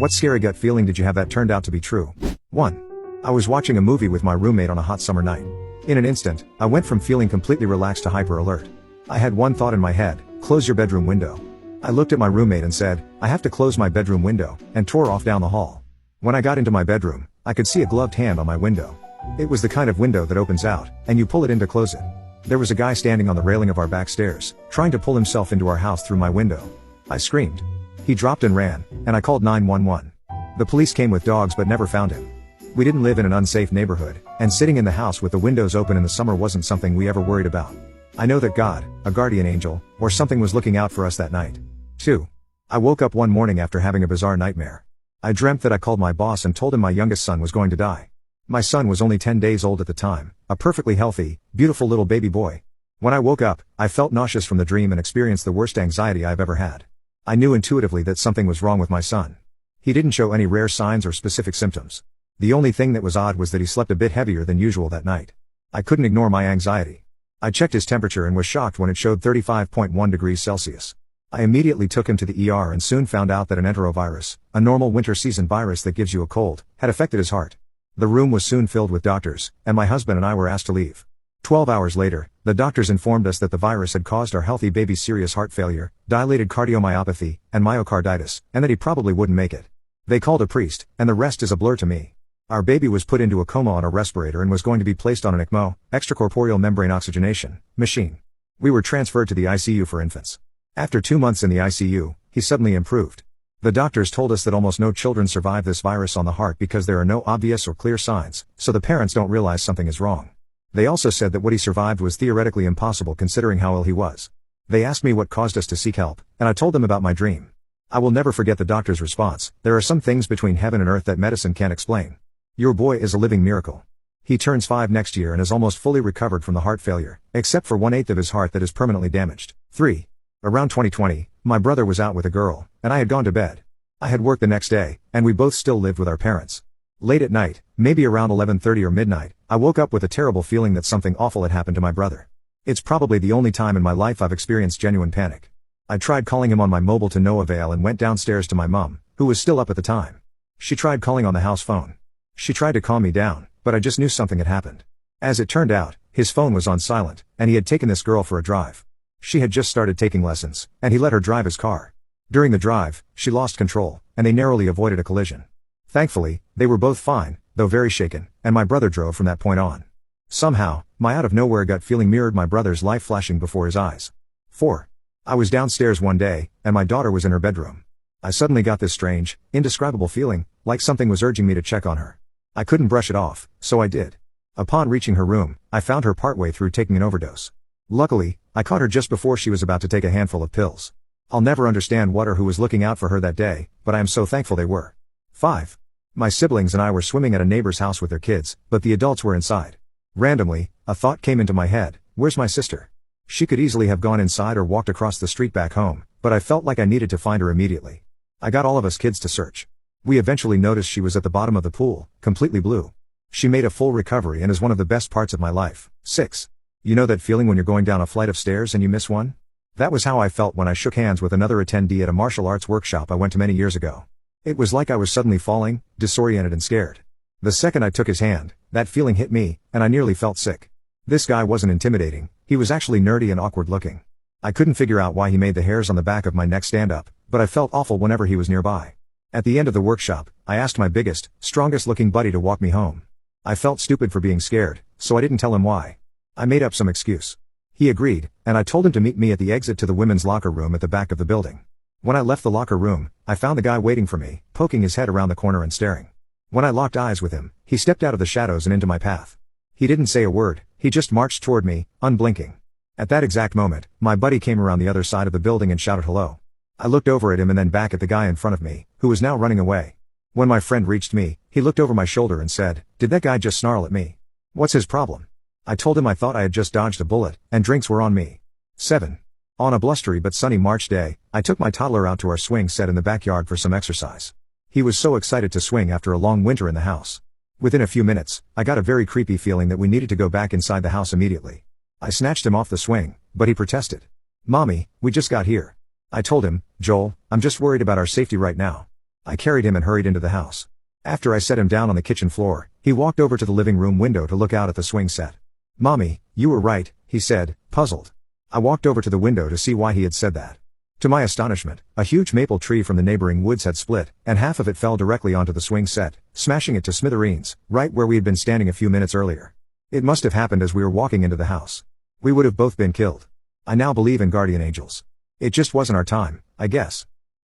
What scary gut feeling did you have that turned out to be true? 1. I was watching a movie with my roommate on a hot summer night. In an instant, I went from feeling completely relaxed to hyper alert. I had one thought in my head: close your bedroom window. I looked at my roommate and said, I have to close my bedroom window, and tore off down the hall. When I got into my bedroom, I could see a gloved hand on my window. It was the kind of window that opens out, and you pull it in to close it. There was a guy standing on the railing of our back stairs, trying to pull himself into our house through my window. I screamed. He dropped and ran, and I called 911. The police came with dogs but never found him. We didn't live in an unsafe neighborhood, and sitting in the house with the windows open in the summer wasn't something we ever worried about. I know that God, a guardian angel, or something was looking out for us that night. 2. I woke up one morning after having a bizarre nightmare. I dreamt that I called my boss and told him my youngest son was going to die. My son was only 10 days old at the time, a perfectly healthy, beautiful little baby boy. When I woke up, I felt nauseous from the dream and experienced the worst anxiety I've ever had. I knew intuitively that something was wrong with my son. He didn't show any rare signs or specific symptoms. The only thing that was odd was that he slept a bit heavier than usual that night. I couldn't ignore my anxiety. I checked his temperature and was shocked when it showed 35.1 degrees Celsius. I immediately took him to the ER and soon found out that an enterovirus, a normal winter season virus that gives you a cold, had affected his heart. The room was soon filled with doctors, and my husband and I were asked to leave. 12 hours later, the doctors informed us that the virus had caused our healthy baby's serious heart failure, dilated cardiomyopathy, and myocarditis, and that he probably wouldn't make it. They called a priest, and the rest is a blur to me. Our baby was put into a coma on a respirator and was going to be placed on an ECMO, extracorporeal membrane oxygenation, machine. We were transferred to the ICU for infants. After 2 months in the ICU, he suddenly improved. The doctors told us that almost no children survive this virus on the heart because there are no obvious or clear signs, so the parents don't realize something is wrong. They also said that what he survived was theoretically impossible considering how ill he was. They asked me what caused us to seek help, and I told them about my dream. I will never forget the doctor's response: there are some things between heaven and earth that medicine can't explain. Your boy is a living miracle. He turns 5 next year and is almost fully recovered from the heart failure, except for 1/8 of his heart that is permanently damaged. 3. Around 2020, my brother was out with a girl, and I had gone to bed. I had work the next day, and we both still lived with our parents. Late at night, maybe around 11:30 or midnight, I woke up with a terrible feeling that something awful had happened to my brother. It's probably the only time in my life I've experienced genuine panic. I tried calling him on my mobile to no avail and went downstairs to my mom, who was still up at the time. She tried calling on the house phone. She tried to calm me down, but I just knew something had happened. As it turned out, his phone was on silent, and he had taken this girl for a drive. She had just started taking lessons, and he let her drive his car. During the drive, she lost control, and they narrowly avoided a collision. Thankfully, they were both fine, though very shaken, and my brother drove from that point on. Somehow, my out-of-nowhere gut feeling mirrored my brother's life flashing before his eyes. 4. I was downstairs one day, and my daughter was in her bedroom. I suddenly got this strange, indescribable feeling, like something was urging me to check on her. I couldn't brush it off, so I did. Upon reaching her room, I found her partway through taking an overdose. Luckily, I caught her just before she was about to take a handful of pills. I'll never understand what or who was looking out for her that day, but I am so thankful they were. 5. My siblings and I were swimming at a neighbor's house with their kids, but the adults were inside. Randomly, a thought came into my head: where's my sister? She could easily have gone inside or walked across the street back home, but I felt like I needed to find her immediately. I got all of us kids to search. We eventually noticed she was at the bottom of the pool, completely blue. She made a full recovery and is one of the best parts of my life. 6. You know that feeling when you're going down a flight of stairs and you miss one? That was how I felt when I shook hands with another attendee at a martial arts workshop I went to many years ago. It was like I was suddenly falling, disoriented and scared. The second I took his hand, that feeling hit me, and I nearly felt sick. This guy wasn't intimidating, he was actually nerdy and awkward looking. I couldn't figure out why he made the hairs on the back of my neck stand up, but I felt awful whenever he was nearby. At the end of the workshop, I asked my biggest, strongest looking buddy to walk me home. I felt stupid for being scared, so I didn't tell him why. I made up some excuse. He agreed, and I told him to meet me at the exit to the women's locker room at the back of the building. When I left the locker room, I found the guy waiting for me, poking his head around the corner and staring. When I locked eyes with him, he stepped out of the shadows and into my path. He didn't say a word, he just marched toward me, unblinking. At that exact moment, my buddy came around the other side of the building and shouted hello. I looked over at him and then back at the guy in front of me, who was now running away. When my friend reached me, he looked over my shoulder and said, "Did that guy just snarl at me? What's his problem?" I told him I thought I had just dodged a bullet, and drinks were on me. 7. On a blustery but sunny March day, I took my toddler out to our swing set in the backyard for some exercise. He was so excited to swing after a long winter in the house. Within a few minutes, I got a very creepy feeling that we needed to go back inside the house immediately. I snatched him off the swing, but he protested. "Mommy, we just got here." I told him, "Joel, I'm just worried about our safety right now." I carried him and hurried into the house. After I set him down on the kitchen floor, he walked over to the living room window to look out at the swing set. "Mommy, you were right," he said, puzzled. I walked over to the window to see why he had said that. To my astonishment, a huge maple tree from the neighboring woods had split, and half of it fell directly onto the swing set, smashing it to smithereens, right where we had been standing a few minutes earlier. It must have happened as we were walking into the house. We would have both been killed. I now believe in guardian angels. It just wasn't our time, I guess.